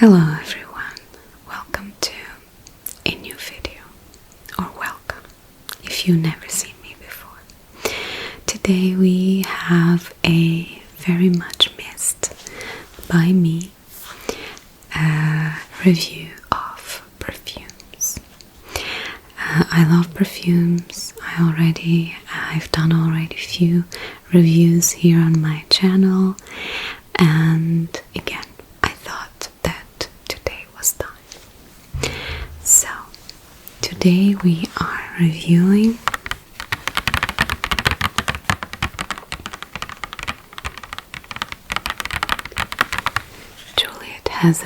Hello everyone, welcome to a new video, or welcome if you've never seen me before. Today we have a very much missed by me review of perfumes. I love perfumes. I've done already a few reviews here on my channel, and again I thought that today was time. So today we are reviewing Juliette Has.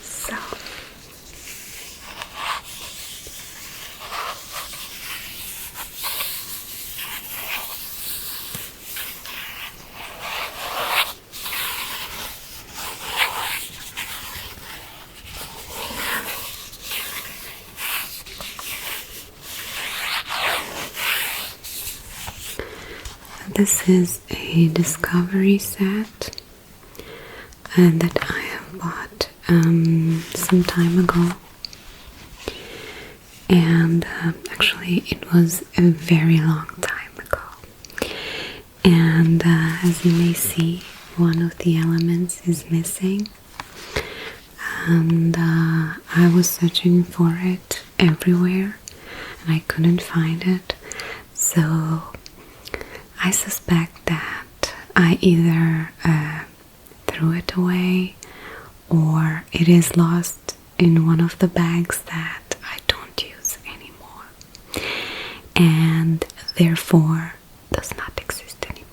So this is a discovery set that I have bought some time ago, and actually it was a very long time ago, and as you may see, one of the elements is missing, and I was searching for it everywhere and I couldn't find it. So I suspect that I either threw it away or it is lost in one of the bags that I don't use anymore and therefore does not exist anymore.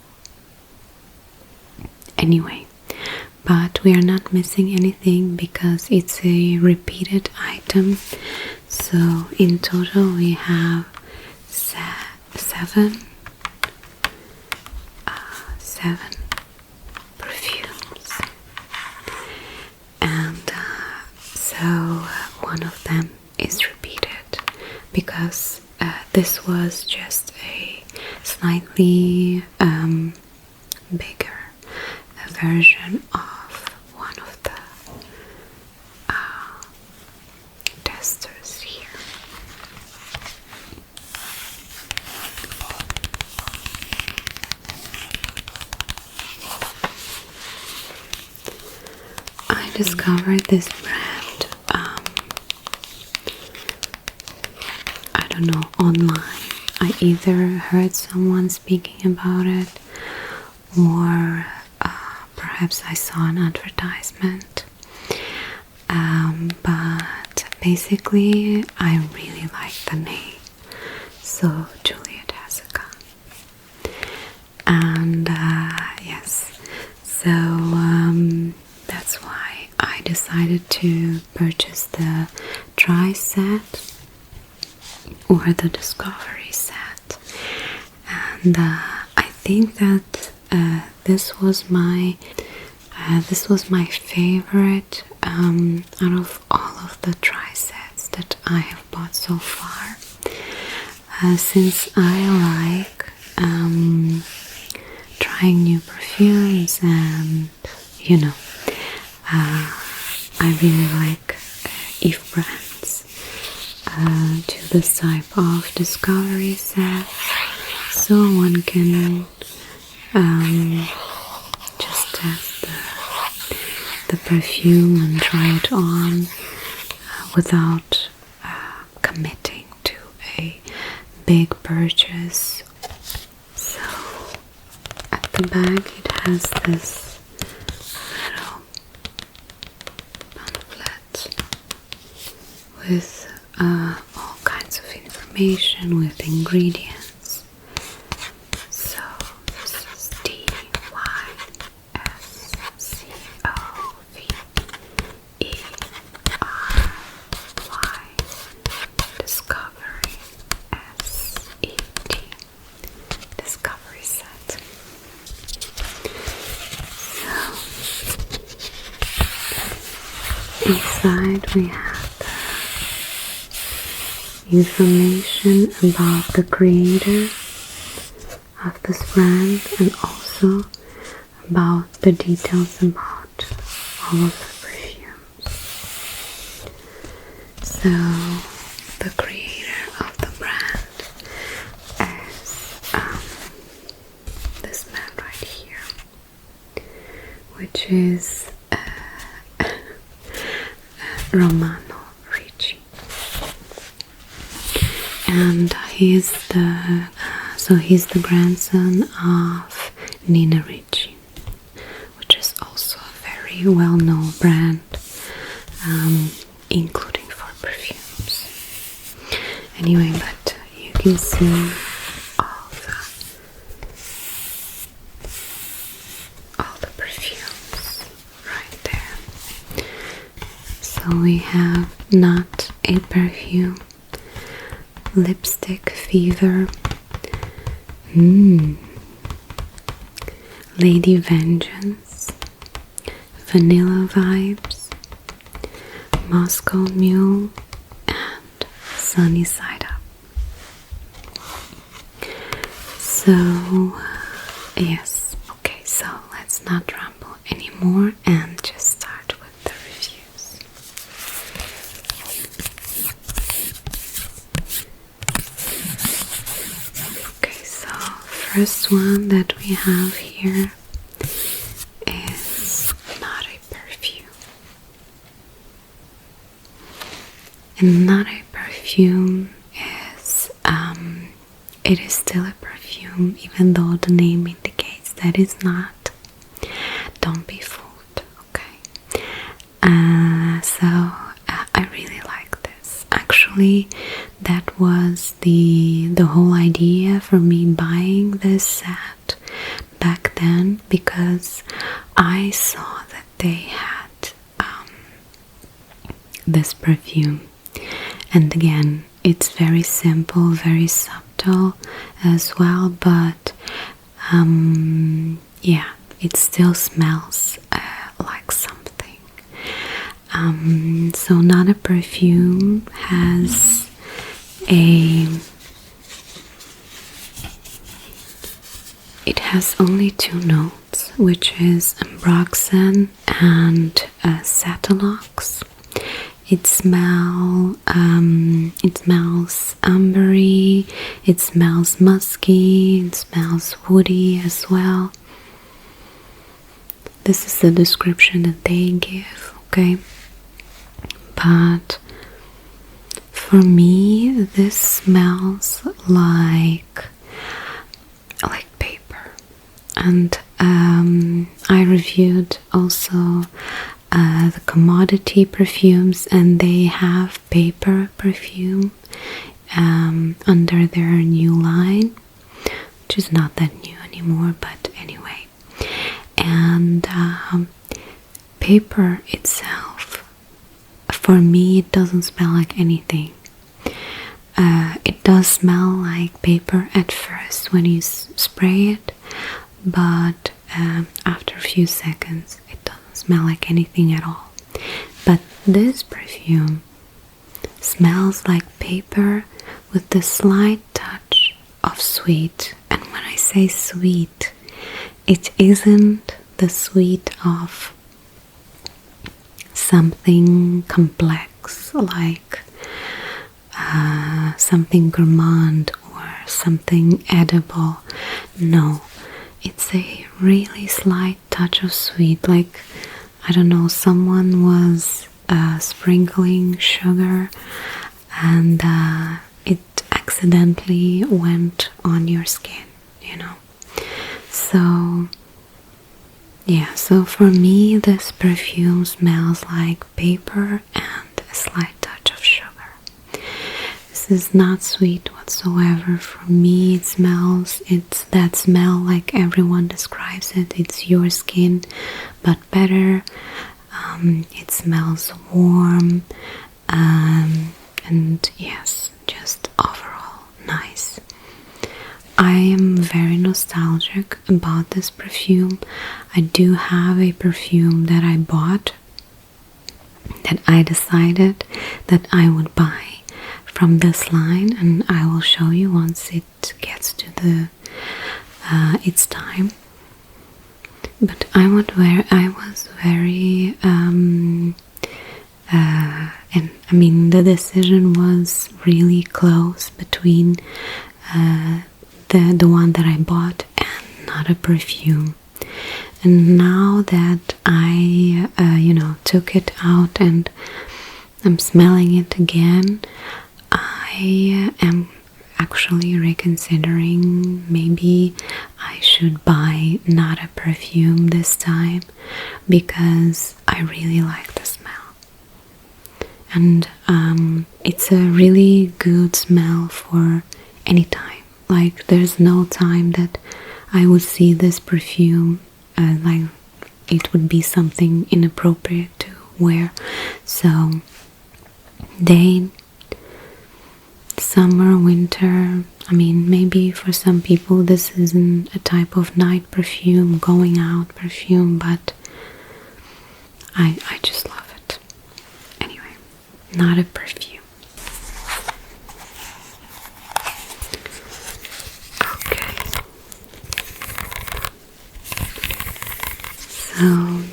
Anyway, but we are not missing anything because it's a repeated item. So in total we have seven perfumes, and so one of them is repeated because this was just a slightly bigger version of one of the testers here. I discovered this brand, I don't know, online. I either heard someone speaking about it or perhaps I saw an advertisement, but basically I really like the name, so Juliette Has, and yes, so that's why I decided to purchase the dry set or the discovery set, and I think that this was my favorite out of all of the dry sets that I have bought so far, since I like trying new perfumes, and you know, I really like if brands do this type of discovery set, so one can just test the perfume and try it on without committing to a big purchase. So at the back it has this little pamphlet with all kinds of information, with ingredients. So this is DYSCOVERY Discovery set. So inside we have information about the creator of this brand and also about the details about all of the perfumes. So the creator of the brand is this man right here, which is Romano Ricci, and he's the grandson of Nina Ricci, which is also a very well-known brand, including for perfumes. Anyway, but you can see all the perfumes right there. So we have Not a Perfume, Lipstick Fever, Lady Vengeance, Vanilla Vibes, Moscow Mule, and Sunny Side Up. So yes, okay, so let's not ramble anymore and just start with the reviews. Okay, so first one that we have here is Not a Perfume. And Not a Perfume is it is still a perfume, even though the name indicates that it's not. Don't be fooled, okay? I really like this. Actually, that was the whole idea for me buying this set back then, because I saw that they had this perfume, and again, it's very simple, very subtle as well, but yeah, it still smells like something. So Not a Perfume has it has only 2 notes, which is ambroxan and Satellox. It smells ambery, it smells musky, it smells woody as well. This is the description that they give, okay? But for me, this smells like paper. And I reviewed also the commodity perfumes, and they have paper perfume under their new line, which is not that new anymore, but anyway. And paper itself, for me, it doesn't smell like anything. It does smell like paper at first when you spray it, but after a few seconds it doesn't smell like anything at all. But this perfume smells like paper with the slight touch of sweet. And when I say sweet, it isn't the sweet of something complex like something gourmand or something edible. No, it's a really slight touch of sweet, like, I don't know, someone was sprinkling sugar and it accidentally went on your skin, you know. So yeah, so for me this perfume smells like paper and a slight touch of sugar. This is not sweet whatsoever. For me, it's that smell like everyone describes it. It's your skin, but better. It smells warm, and yes, just overall nice. I am very nostalgic about this perfume. I do have a perfume that I bought, that I decided that I would buy from this line, and I will show you once it gets to its time. But I was very and I mean the decision was really close between the one that I bought and not a perfume. And now that I took it out and I'm smelling it again, I am actually reconsidering maybe I should buy not a perfume this time, because I really like the smell. And it's a really good smell for any time. Like there's no time that I would see this perfume like it would be something inappropriate to wear. So day, summer, winter, I mean maybe for some people this isn't a type of night perfume, going out perfume, but I just love it. Anyway, not a perfume. Okay. So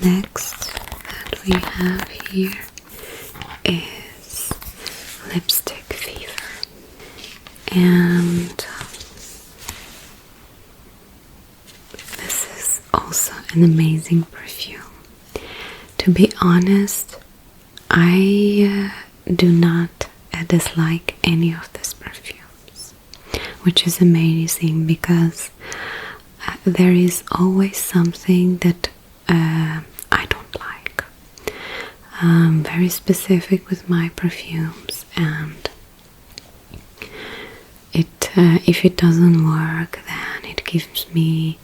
next that we have here is Lipstick Fever. And this is also an amazing perfume. To be honest, I do not dislike any of these perfumes, which is amazing because there is always something that I don't like. I'm very specific with my perfumes, and if it doesn't work, then it gives me,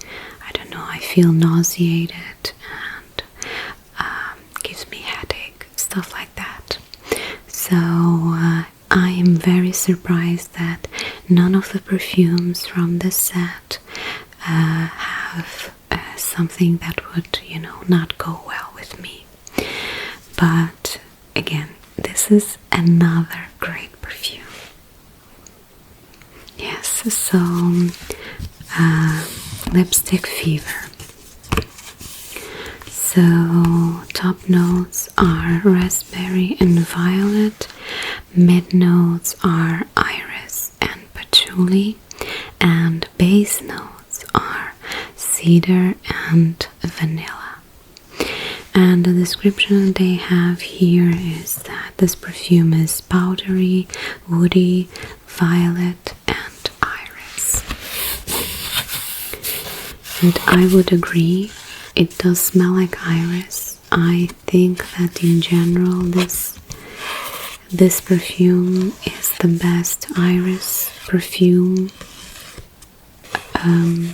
I don't know, I feel nauseated and gives me headache, stuff like that. So I am very surprised that none of the perfumes from this set have something that would, not go well with me. But again, this is another great perfume. Yes, so Lipstick Fever. So top notes are raspberry and violet, mid notes are iris and patchouli, and base notes are cedar and vanilla. And the description they have here is that this perfume is powdery, woody, violet and iris. And I would agree, it does smell like iris. I think that in general this perfume is the best iris perfume. I'm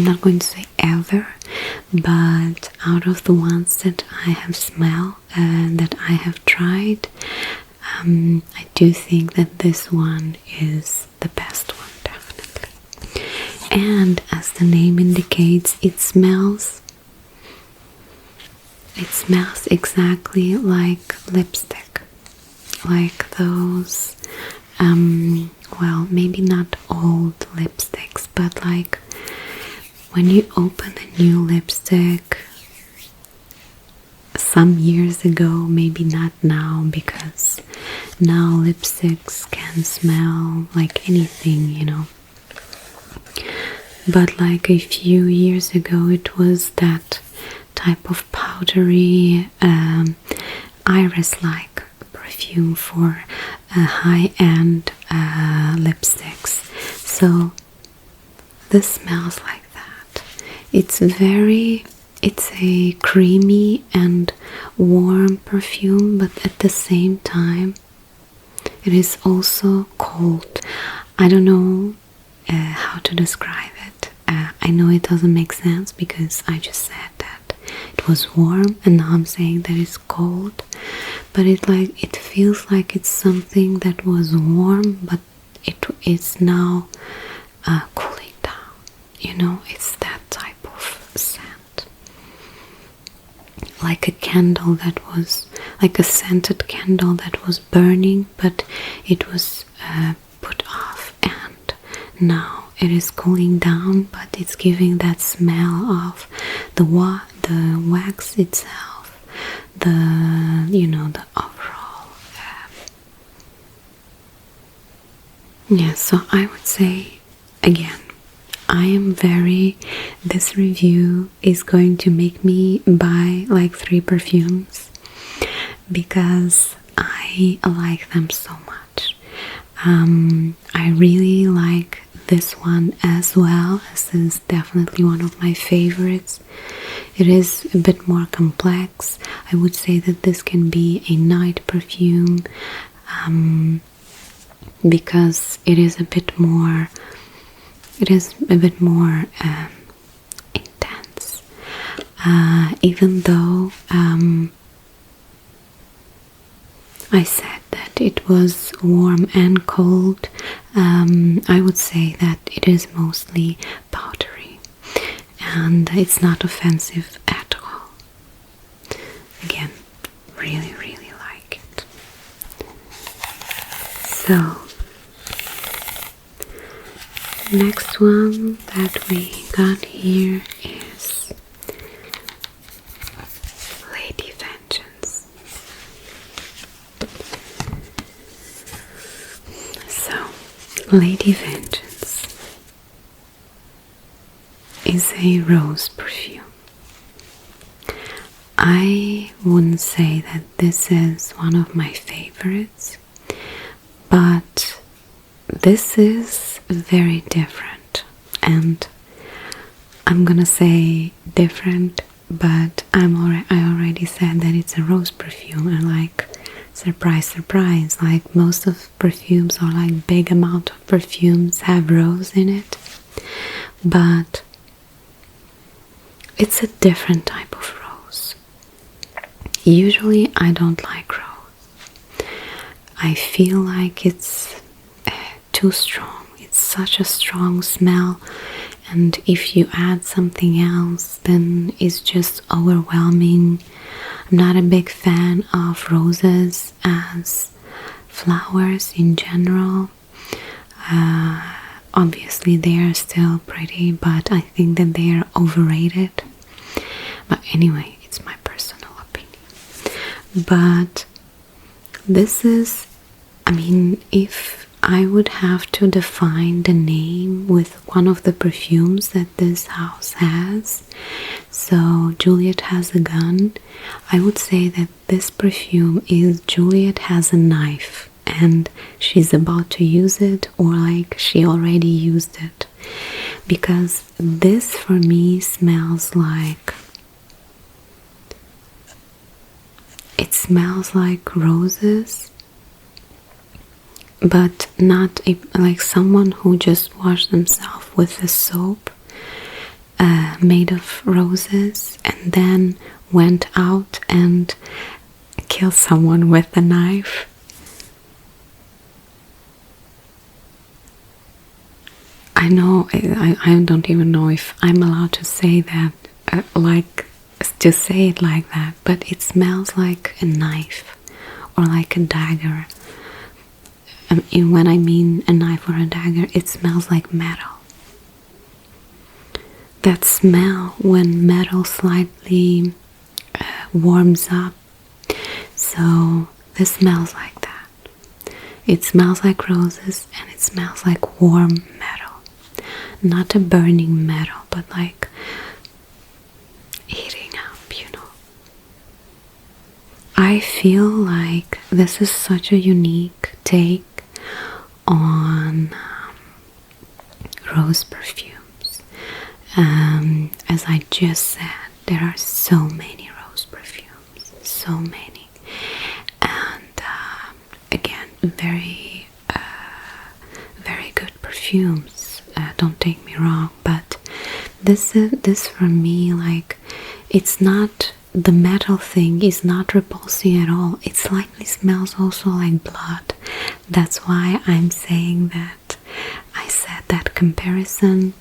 not going to say ever, but out of the ones that I have smelled and that I have tried, I do think that this one is the best one, definitely. And as the name indicates, it smells exactly like lipstick, like those well, maybe not old lipsticks, but like when you open a new lipstick some years ago, maybe not now, because now lipsticks can smell like anything, but like a few years ago it was that type of powdery iris-like perfume for high-end lipsticks. So this smells like that. It's a creamy and warm perfume, but at the same time it is also cold. I don't know how to describe it. I know it doesn't make sense because I just said that it was warm and now I'm saying that it's cold, but it feels like it's something that was warm but it's now cooling down. It's that type of scent, like a candle that was like a scented candle that was burning, but it was put off and now it is cooling down, but it's giving that smell of the wax itself, the the overall. Yeah, so I would say again, this review is going to make me buy like 3 perfumes because I like them so much. I really like this one as well. This is definitely one of my favorites. It is a bit more complex. I would say that this can be a night perfume because it is a bit more intense, even though I said that it was warm and cold. I would say that it is mostly powdery and it's not offensive at all. Again, really like it. So next one that we got here is Lady Vengeance. So, Lady Vengeance is a rose perfume. I wouldn't say that this is one of my favorites, but this is very different, and I'm gonna say different, but I already said that it's a rose perfume, and like surprise, like most of perfumes or like big amount of perfumes have rose in it, but it's a different type of rose. Usually I don't like rose. I feel like it's too strong. It's such a strong smell, and if you add something else then it's just overwhelming. I'm not a big fan of roses as flowers in general. Obviously they are still pretty, but I think that they are overrated. But anyway, it's my personal opinion. But this is, I mean, if I would have to define the name with one of the perfumes that this house has, so Juliette Has a Gun, I would say that this perfume is Juliette Has a Knife and she's about to use it, or like she already used it, because this for me smells like, it smells like roses, but not like someone who just washed themselves with a soap made of roses and then went out and killed someone with a knife. I know, I don't even know if I'm allowed to say that, to say it like that, but it smells like a knife or like a dagger. And when I mean a knife or a dagger, it smells like metal. That smell when metal slightly warms up. So this smells like that. It smells like roses and it smells like warm metal. Not a burning metal, but like heating up, you know. I feel like this is such a unique take on rose perfumes. As I just said, there are so many rose perfumes, so many, and again, very good perfumes. Don't take me wrong, but this for me, like, it's not, the metal thing is not repulsing at all. It slightly smells also like blood. That's why I'm saying that I said that comparison.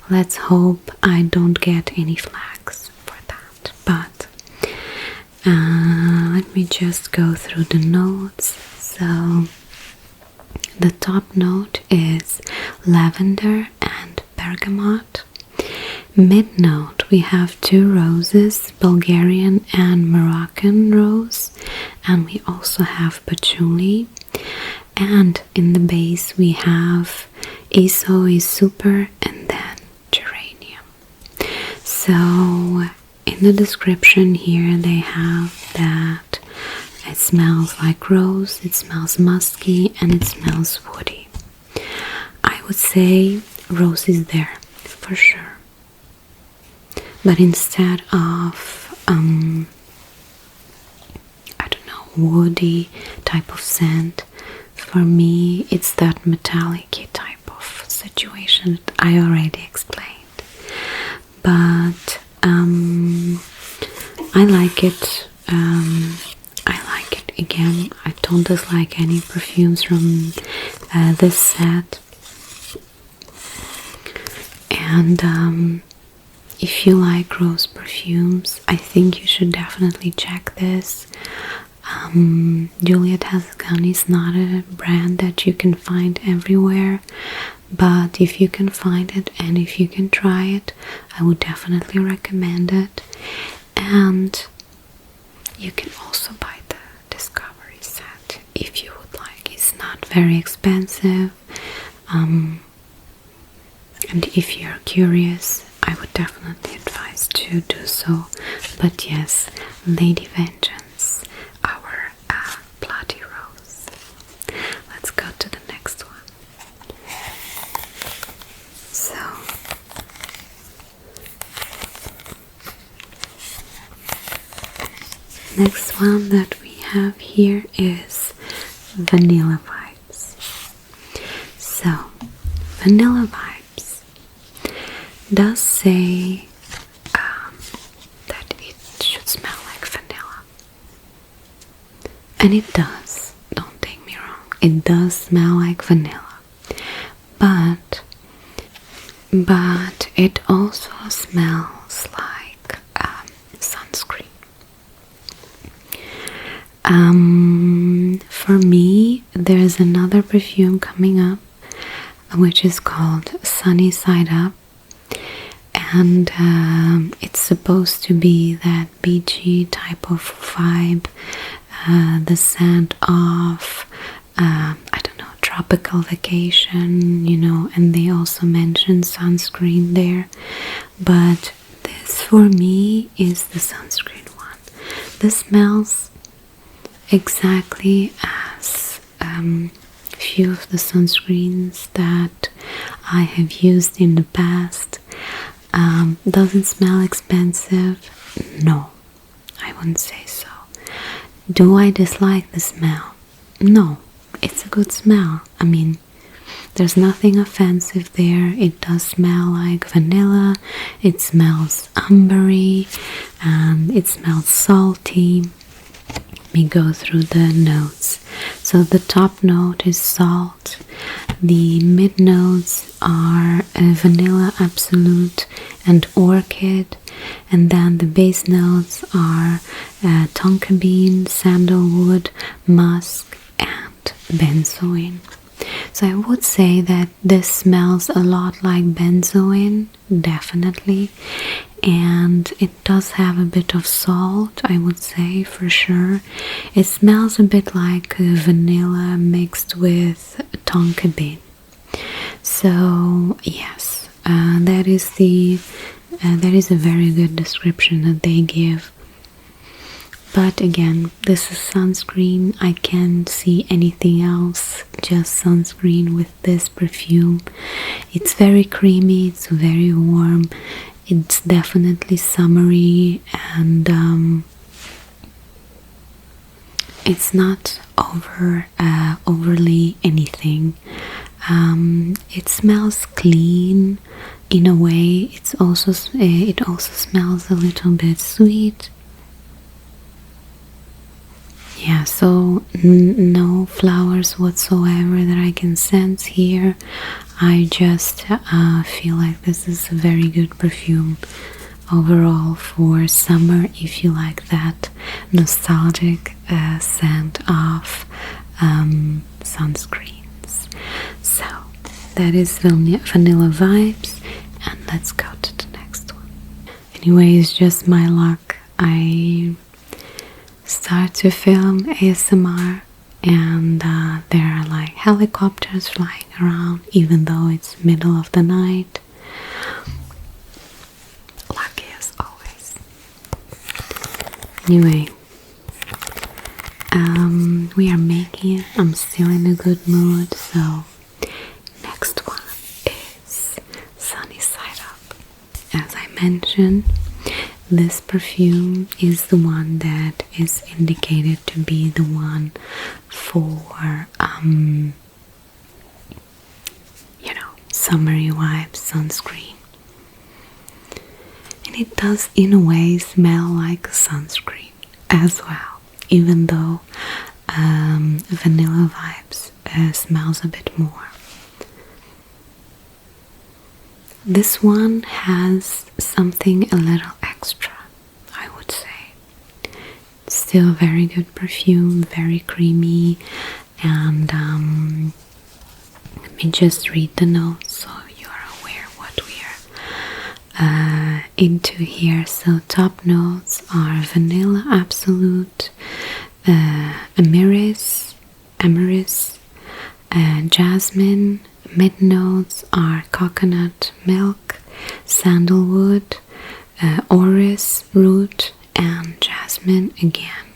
Let's hope I don't get any flags for that. But let me just go through the notes. So the top note is lavender and bergamot. Mid note we have 2 roses, Bulgarian and Moroccan rose, and we also have patchouli. And in the base we have Iso super and then geranium. So in the description here they have that it smells like rose, it smells musky, and it smells woody. I would say rose is there for sure. But instead of I don't know, woody type of scent, for me it's that metallic type of situation that I already explained. But I like it. I like it again. I don't dislike any perfumes from this set. And if you like rose perfumes, I think you should definitely check this. Juliette Has is not a brand that you can find everywhere, but if you can find it and if you can try it, I would definitely recommend it. And you can also buy the Discovery set if you would like. It's not very expensive, and if you're curious, I would definitely advise to do so. But yes, Lady Vengeance, our Bloody Rose. Let's go to the next one. So next one that we have here is Vanilla Vibes. So Vanilla Vibes does say that it should smell like vanilla, and it does, don't take me wrong, it does smell like vanilla, but it also smells like sunscreen. For me, there's another perfume coming up which is called Sunny Side Up, and it's supposed to be that beachy type of vibe, the scent of I don't know, tropical vacation, you know, and they also mention sunscreen there, but this for me is the sunscreen one. This smells exactly as few of the sunscreens that I have used in the past. Doesn't smell expensive? No, I wouldn't say so. Do I dislike the smell? No, it's a good smell. I mean, there's nothing offensive there. It does smell like vanilla, it smells ambery, and it smells salty. Let me go through the notes. So the top note is salt, the mid notes are vanilla, absolute, and orchid, and then the base notes are tonka bean, sandalwood, musk, and benzoin. So I would say that this smells a lot like benzoin, definitely, and it does have a bit of salt, I would say, for sure. It smells a bit like vanilla mixed with tonka bean. So yes, that is a very good description that they give. But again, this is sunscreen. I can't see anything else, just sunscreen with this perfume. It's very creamy, it's very warm, it's definitely summery, and it's not overly anything. It smells clean in a way. It also smells a little bit sweet. Yeah, so no flowers whatsoever that I can sense here. I just feel like this is a very good perfume overall for summer, if you like that nostalgic scent of sunscreens. So that is Vanilla Vibes. let's go to the next one. Anyway, it's just my luck. I start to film ASMR and there are like helicopters flying around even though it's middle of the night. Lucky as always. Anyway, we are making it. I'm still in a good mood, so next one is Sunny Side Up. As I mentioned, this perfume is the one that is indicated to be the one for you know, summery vibes sunscreen. And it does in a way smell like a sunscreen as well, even though vanilla vibes smells a bit more. This one has something a little extra, I would say. Still very good perfume, very creamy, and let me just read the notes so you are aware what we are into here. So top notes are vanilla absolute, Amaris, jasmine. Mid notes are coconut milk, sandalwood, orris root, and jasmine again.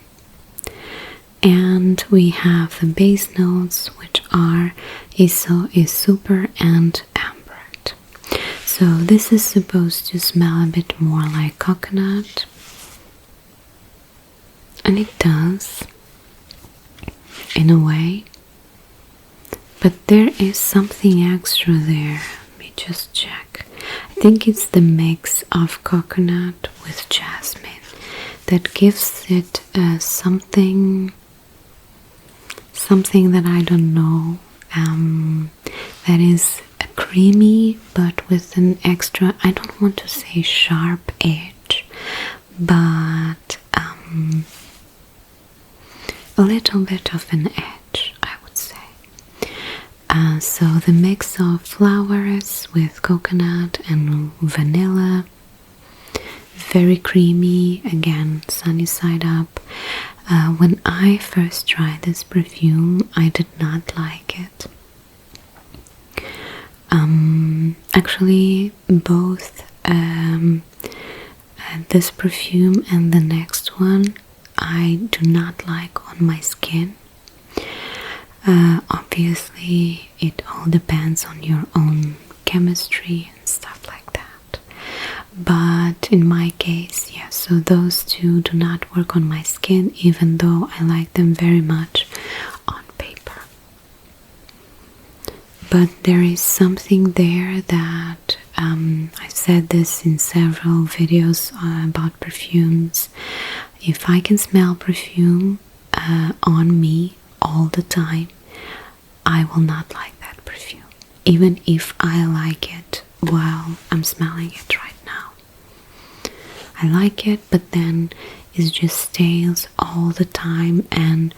And we have the base notes, which are super and amberette. So this is supposed to smell a bit more like coconut, and it does in a way. But there is something extra there. Let me just check. I think it's the mix of coconut with jasmine that gives it something that I don't know. That is creamy, but with an extra, I don't want to say sharp edge, but a little bit of an edge, I would say. So the mix of flowers with coconut and vanilla, very creamy, again, sunny side up. When I first tried this perfume, I did not like it. Actually, both this perfume and the next one I do not like on my skin. Obviously, it all depends on your own chemistry and stuff like that. But in my case, yes, so those two do not work on my skin, even though I like them very much on paper. But there is something there that I've said this in several videos about perfumes. If I can smell perfume on me all the time, I will not like that perfume, even if I like it while I'm smelling it right now. I like it, but then it just stays all the time and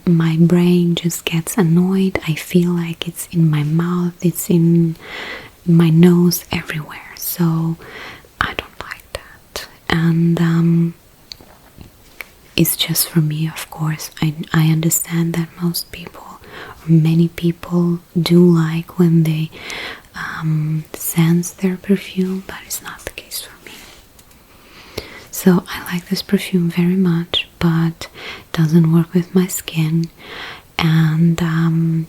my brain just gets annoyed. I feel like it's in my mouth, it's in my nose, everywhere. So I don't like that. And it's just for me, of course. I understand that most people, or many people, do like when they sense their perfume, but it's not the case for me. So I like this perfume very much, but it doesn't work with my skin. And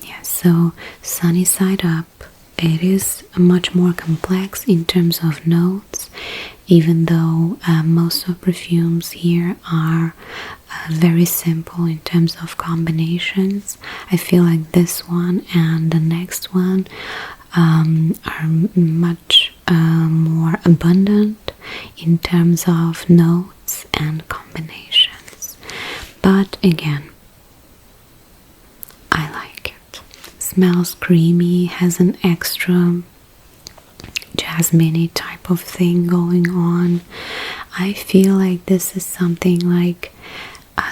yeah, so Sunny Side Up, it is much more complex in terms of notes, even though most of perfumes here are very simple in terms of combinations. I feel like this one and the next one are much more abundant in terms of notes and combinations. But again, I like it. Smells creamy, has an extra jasmine-y type of thing going on. I feel like this is something like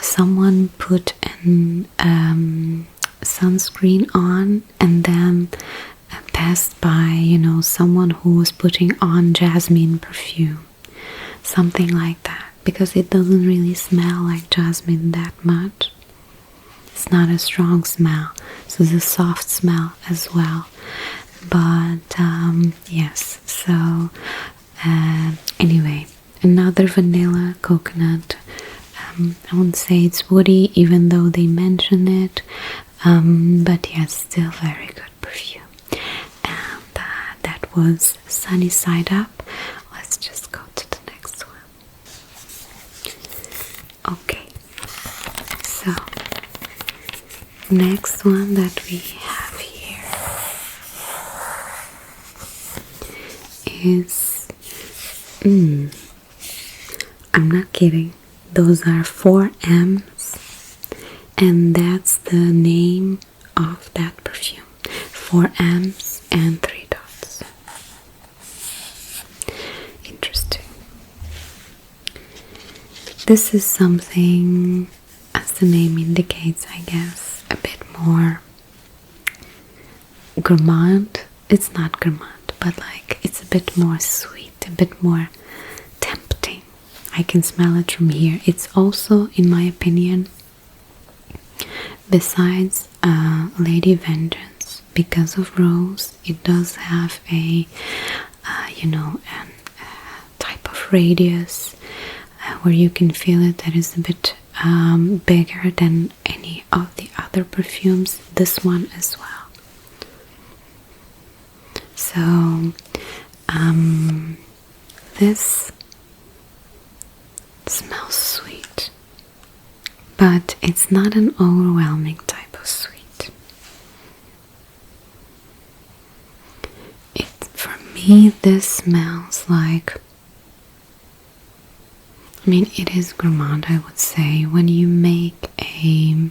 someone put an sunscreen on and then test by, you know, someone who was putting on jasmine perfume, something like that, because it doesn't really smell like jasmine that much. It's not a strong smell, so it's a soft smell as well. But yes, so anyway, another vanilla coconut. I wouldn't say it's woody, even though they mention it, but yes, still very good perfume. And that was Sunny Side Up. Let's just go to the next one. Okay, so next one that we have here is I'm not kidding, those are 4 M's, and that's the name of that perfume. 4 M's and 3 dots. Interesting. This is something, as the name indicates, I guess, a bit more gourmand. It's not gourmand, but like it's a bit more sweet, a bit more tempting. I can smell it from here. It's also, in my opinion, besides Lady Vengeance, because of Rose, it does have a you know, type of radius where you can feel it that is a bit bigger than any of the other perfumes. This one as well. So this smells sweet, but it's not an overwhelming type of sweet. For me, this smells like, I mean, it is gourmand, I would say, when you make a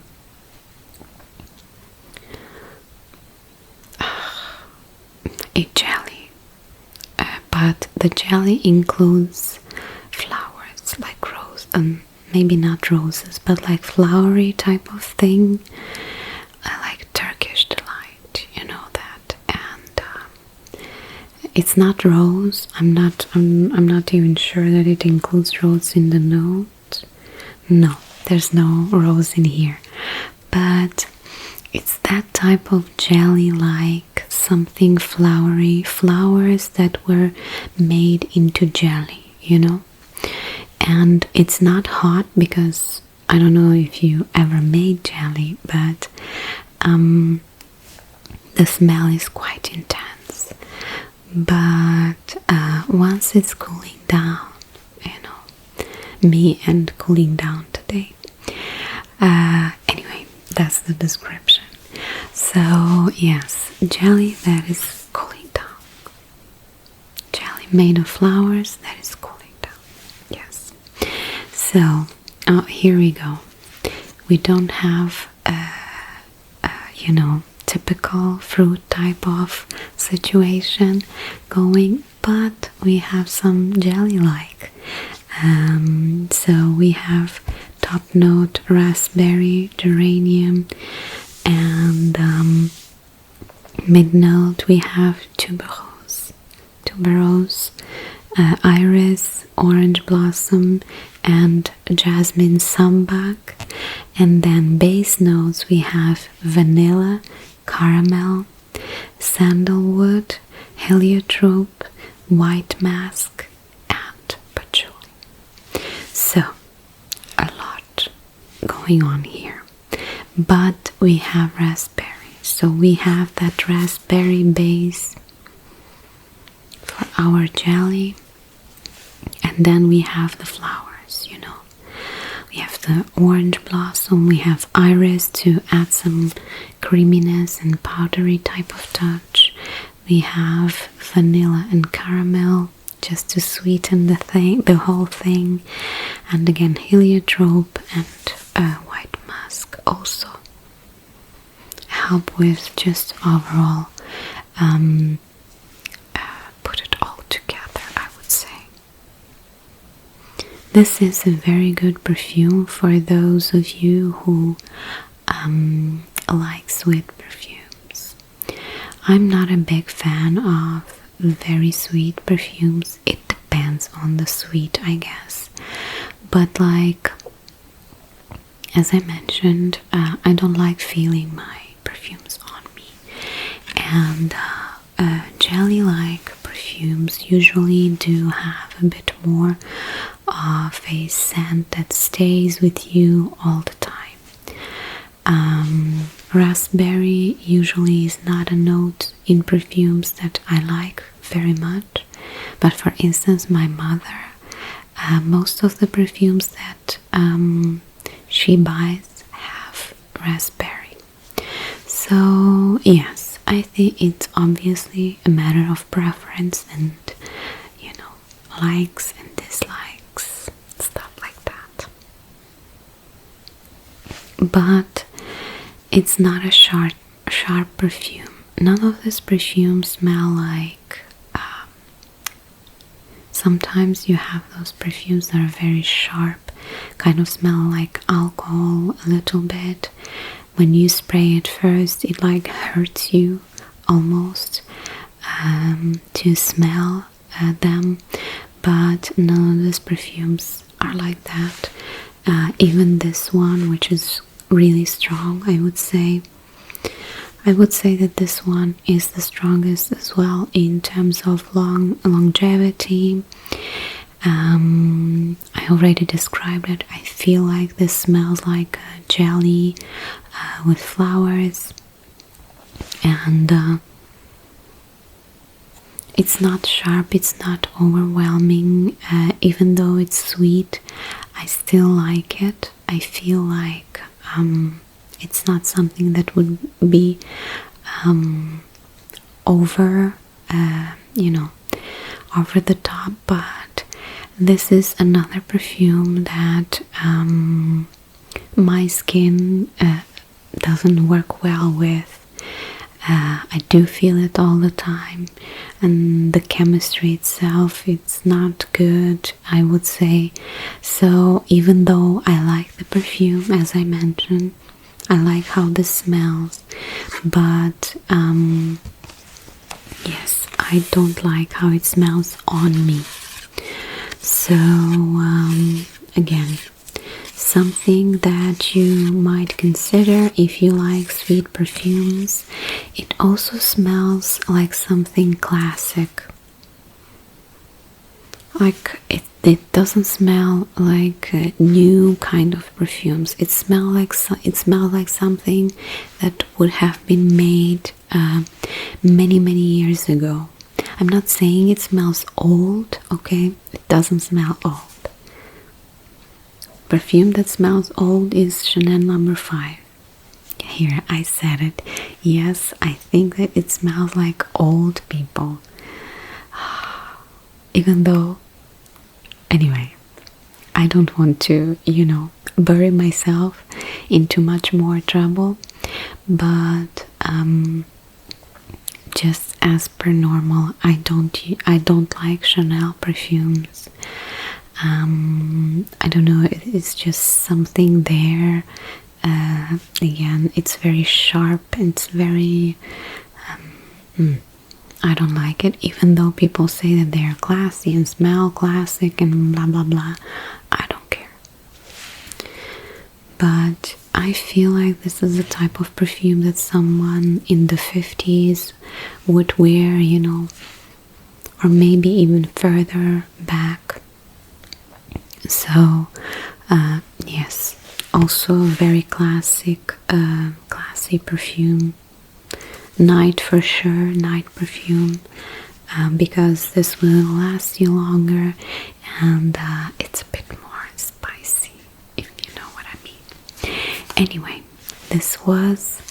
jelly, but the jelly includes flowers like rose, maybe not roses, but like flowery type of thing, like Turkish delight, you know that. And it's not rose. I'm not even sure that it includes rose in the note. No, there's no rose in here, but it's that type of jelly, like something flowery, flowers that were made into jelly, you know. And it's not hot, because I don't know if you ever made jelly, but the smell is quite intense. But once it's cooling down, you know, me and cooling down today. Anyway, that's the description. So yes, jelly that is cooling down. Jelly made of flowers that is cooling down. Yes. So here we go. We don't have you know, typical fruit type of situation going, but we have some jelly like. So we have top note raspberry, geranium, and mid note we have tuberose, iris, orange blossom, and jasmine sambac. And then base notes we have vanilla, caramel, sandalwood, heliotrope, white mask, and patchouli. So a lot going on here, but we have raspberry, so we have that raspberry base for our jelly, and then we have the flowers, you know. We have the orange blossom, we have iris to add some creaminess and powdery type of touch. We have vanilla and caramel just to sweeten the whole thing, and again heliotrope and white musk also help with just overall put it all together, I would say. This is a very good perfume for those of you who like sweet perfumes. I'm not a big fan of very sweet perfumes. It depends on the sweet, I guess. But like, as I mentioned, I don't like feeling my perfumes on me. And jelly-like perfumes usually do have a bit more of a scent that stays with you all the time. Raspberry usually is not a note in perfumes that I like very much, but for instance my mother, most of the perfumes that she buys have raspberry. So yes, I think it's obviously a matter of preference and, you know, likes and dislikes, stuff like that. But it's not a sharp perfume. None of these perfumes smell like, sometimes you have those perfumes that are very sharp, kind of smell like alcohol a little bit. When you spray it first, it like hurts you almost to smell them, but none of these perfumes are like that. Even this one, which is really strong, I would say that this one is the strongest as well in terms of longevity. I already described it. I feel like this smells like a jelly with flowers, and it's not sharp, it's not overwhelming. Even though it's sweet, I still like it. I feel like it's not something that would be over, you know, over the top, but this is another perfume that my skin doesn't work well with. I do feel it all the time, and the chemistry itself, it's not good, I would say. So even though I like the perfume, as I mentioned, I like how this smells, but yes, I don't like how it smells on me. So again, something that you might consider if you like sweet perfumes. It also smells like something classic. Like it doesn't smell like new kind of perfumes. It smells like something that would have been made many years ago. I'm not saying it smells old, okay? It doesn't smell old. Perfume that smells old is Chanel No. 5. Here, I said it. Yes, I think that it smells like old people. Even though, anyway, I don't want to, you know, bury myself in too much more trouble, but just as per normal, I don't like Chanel perfumes. I don't know, it's just something there. Again, it's very sharp, it's very I don't like it, even though people say that they're classy and smell classic and blah blah blah. I don't care. But I feel like this is a type of perfume that someone in the 50s would wear, you know, or maybe even further back. So yes, also a very classy perfume. Night for sure, night perfume, because this will last you longer, and it's a bit more spicy, if you know what I mean. Anyway, this was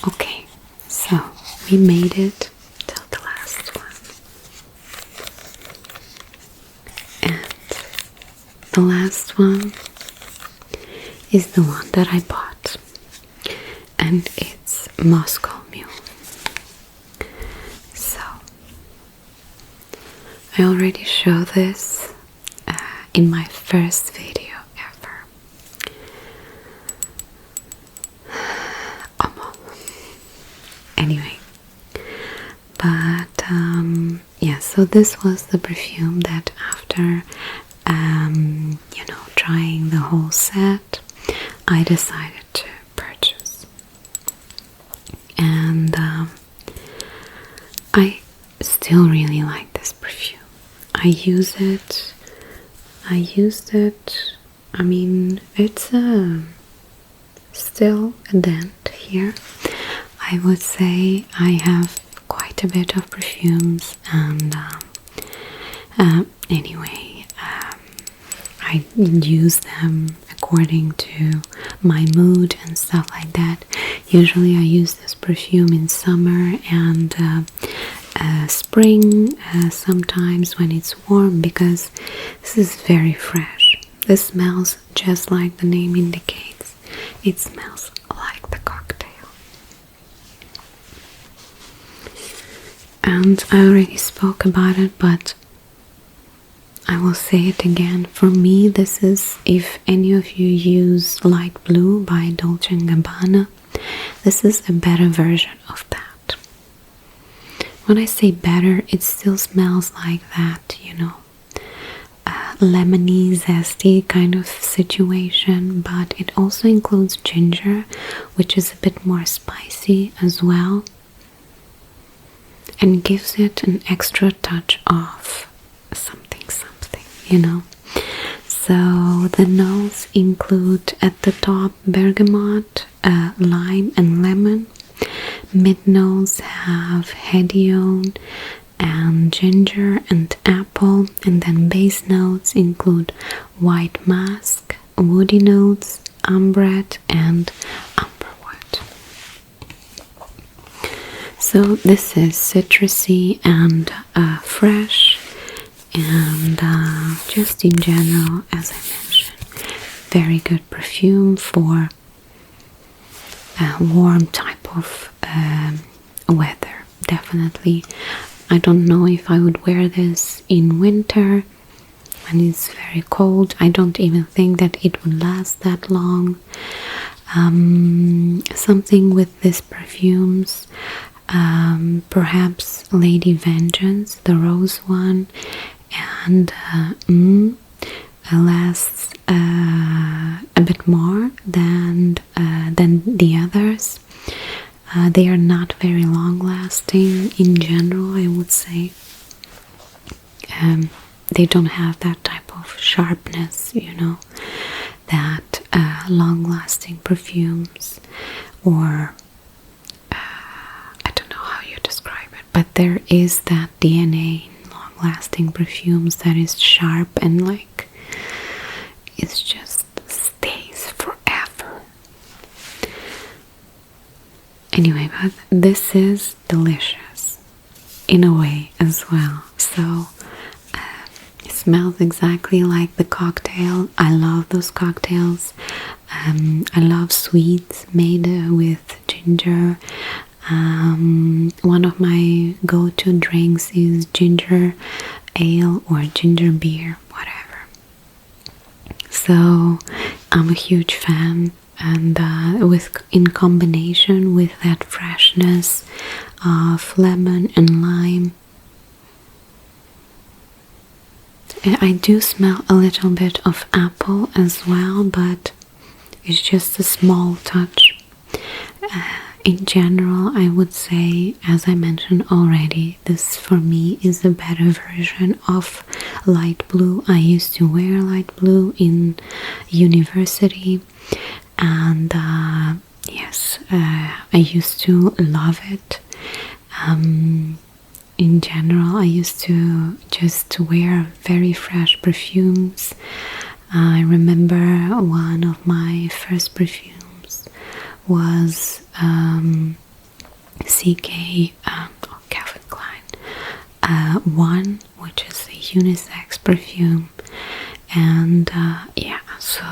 okay, so we made it till the last one, and the last one is the one that I bought, and it's Moscow Mule. So I already showed this in my first video ever. yeah, so this was the perfume that after trying the whole set, I decided to purchase. And I still really like this perfume. I used it. I mean, it's still a dent here. I would say I have quite a bit of perfumes, and anyway, I use them according to my mood and stuff like that. Usually I use this perfume in summer and spring, sometimes when it's warm, because this is very fresh. This smells just like the name indicates. It smells like the cocktail. And I already spoke about it, but I will say it again. For me, this is, if any of you use Light Blue by Dolce & Gabbana, this is a better version of that. When I say better, it still smells like that, lemony, zesty kind of situation, but it also includes ginger, which is a bit more spicy as well, and gives it an extra touch of something. So the notes include at the top bergamot, lime and lemon. Mid notes have hedione and ginger and apple, and then base notes include white musk, woody notes, ambrette and amberwood. So this is citrusy and fresh, and just in general, as I mentioned, very good perfume for a warm type of weather. Definitely. I don't know if I would wear this in winter when it's very cold. I don't even think that it would last that long. Something with these perfumes, perhaps Lady Vengeance, the rose one, and lasts a bit more than the others. They are not very long lasting in general, I would say. They don't have that type of sharpness, that long lasting perfumes, or I don't know how you describe it, but there is that DNA in long lasting perfumes that is sharp and like it just stays forever. Anyway, but this is delicious in a way as well. So it smells exactly like the cocktail. I love those cocktails. I love sweets made with ginger. One of my go-to drinks is ginger ale or ginger beer, whatever. So I'm a huge fan, and in combination with that freshness of lemon and lime, I do smell a little bit of apple as well, but it's just a small touch. In general, I would say, as I mentioned already, this for me is a better version of light blue. I used to wear light blue in university, and yes, I used to love it. In general, I used to just wear very fresh perfumes. I remember one of my first perfumes was CK Calvin Klein one, which is a unisex perfume, and yeah, so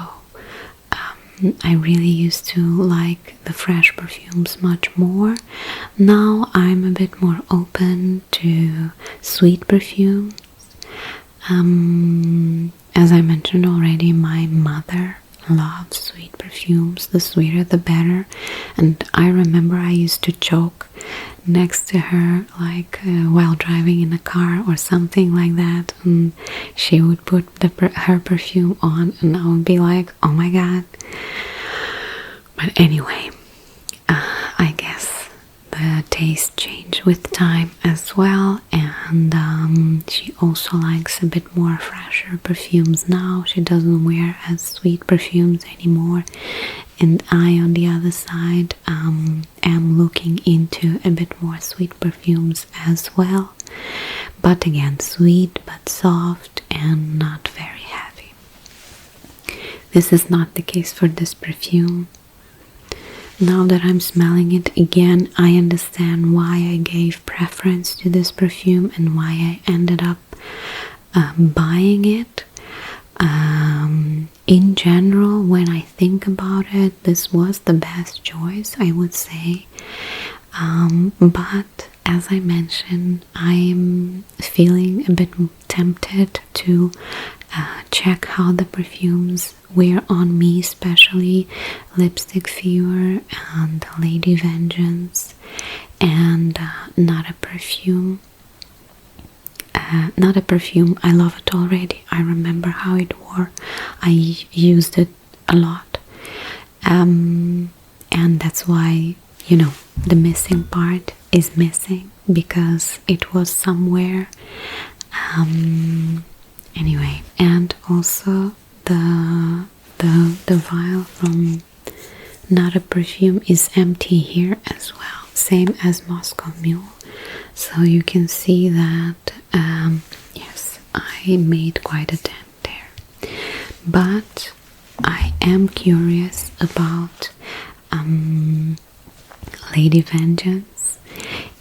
I really used to like the fresh perfumes much more. Now I'm a bit more open to sweet perfumes. As I mentioned already, my mother loves sweet perfumes. The sweeter the better. And I remember I used to joke next to her, like while driving in a car or something like that, and she would put her perfume on, and I would be like, oh my god. But anyway, I guess the taste changed with time as well, and she also likes a bit more fresher perfumes now. She doesn't wear as sweet perfumes anymore, and I, on the other side, am looking into a bit more sweet perfumes as well, but again, sweet but soft and not very heavy. This is not the case for this perfume. Now that I'm smelling it again, I understand why I gave preference to this perfume and why I ended up buying it. In general, when I think about it, this was the best choice, I would say. But as I mentioned, I'm feeling a bit tempted to check how the perfumes wear on me, especially Lipstick Fever and Lady Vengeance, and Not a Perfume. Not a Perfume, I love it already. I remember how it wore. I used it a lot. And that's why, you know, the missing part is missing, because it was somewhere. Anyway, and also the vial from Not a Perfume is empty here as well, same as Moscow Mule. So you can see that, yes, I made quite a dent there. But I am curious about Lady Vengeance,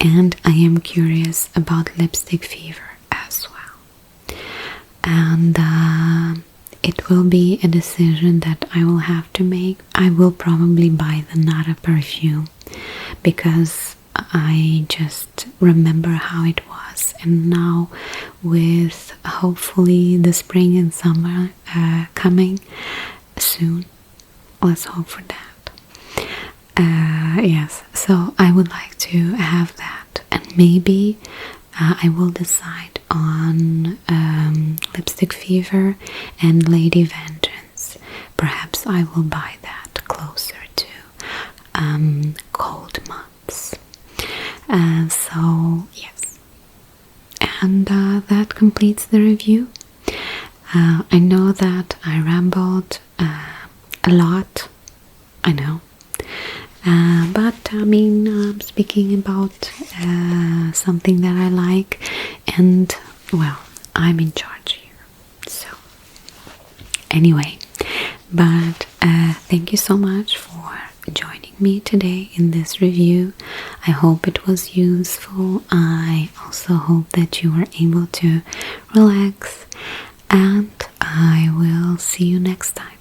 and I am curious about Lipstick Fever as well. And it will be a decision that I will have to make. I will probably buy the Not a Perfume, because I just remember how it was, and now with hopefully the spring and summer coming soon, let's hope for that. Yes, so I would like to have that, and maybe I will decide on Lipstick Fever and Lady Vengeance. Perhaps I will buy that closer to cold months. So yes, and that completes the review. I know that I rambled a lot, I know, but I mean, I'm speaking about something that I like, and well, I'm in charge here. So anyway, but thank you so much for joining me today in this review. I hope it was useful. I also hope that you were able to relax, and I will see you next time.